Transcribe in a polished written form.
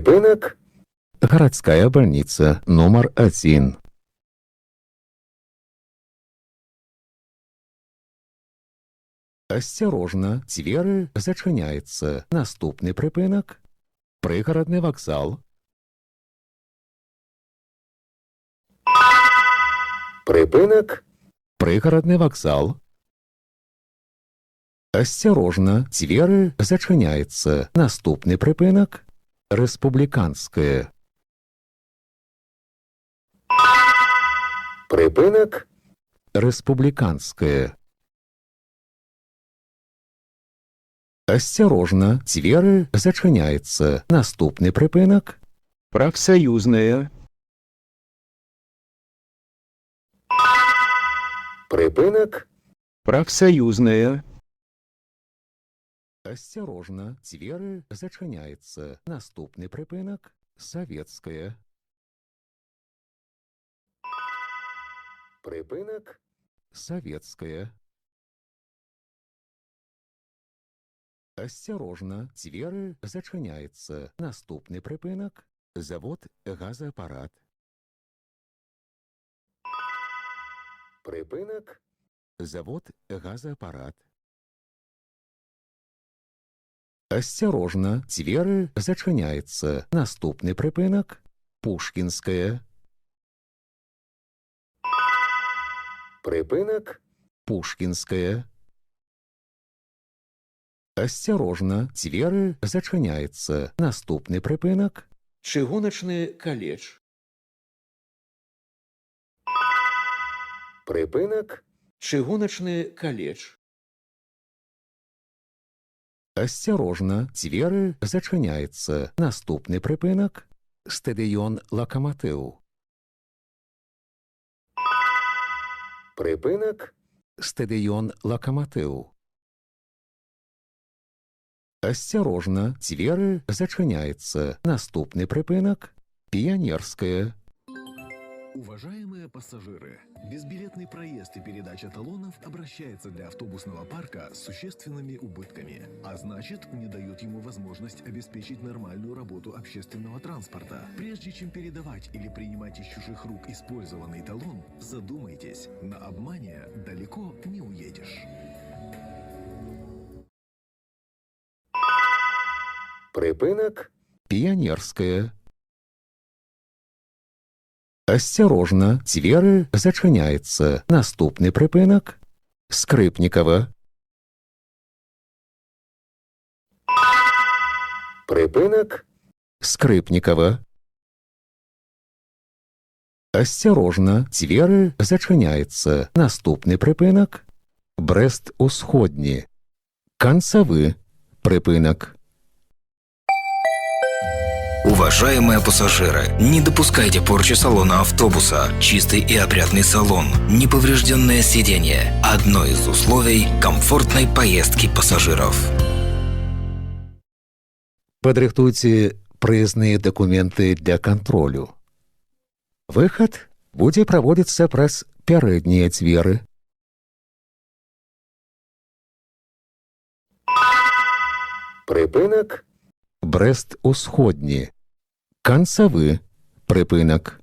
Припынок. Городская больница номер 1. Осторожно, двери зачиняються. Наступний припинок. Пригородний вокзал. Припынок. Пригородний вокзал. Осторожно, двери зачиняються. Наступний припинок. Республіканське. Припынок. Республіканське. Осторожно, двери зачиняються. Наступний припинок. Профсоюзная. Припынок. Профсоюзная. Осторожно, двери зачиняються. Наступний припинок. Советское. Припынок. Советское. Осторожно, двери зачиняються. Наступний припинок. Завод газоапарат. Припынок. Завод газоапарат. Осторожно, двери зачиняються. Наступний припинок. Пушкінське. Припынок. Пушкінське. Осторожно, двери зачиняються. Наступний припинок. Чыгуначны каледж. Припынок. Чыгуначны каледж. Осторожно, двери зачиняються. Наступний припинок. Стадіон Локомотив. Припынок. Стадіон Локомотив. Осторожно, двери зачиняються. Наступний припинок. Пионерское. Уважаемые пассажиры, безбилетный проезд и передача талонов обращается для автобусного парка с существенными убытками, а значит, не дает ему возможность обеспечить нормальную работу общественного транспорта. Прежде чем передавать или принимать из чужих рук использованный талон, задумайтесь, на обмане далеко не уедешь. Припынок. Пионерское. Осторожно, двери зачиняються. Наступний припинок. Скрипникова. Припынок. Скрипникова. Осторожно, двери зачиняються. Наступний припинок. Брест-Усходні. Концевы. Припинок. Уважаемые пассажиры, не допускайте порчи салона автобуса. Чистый и опрятный салон, неповрежденное сиденье – одно из условий комфортной поездки пассажиров. Падрыхтуйце прыездныя дакументы для кантролю. Выхад будзе праводзіцца праз пярэднія дзверы. Припынок. Брест-Усходні. Концевы. Припинок.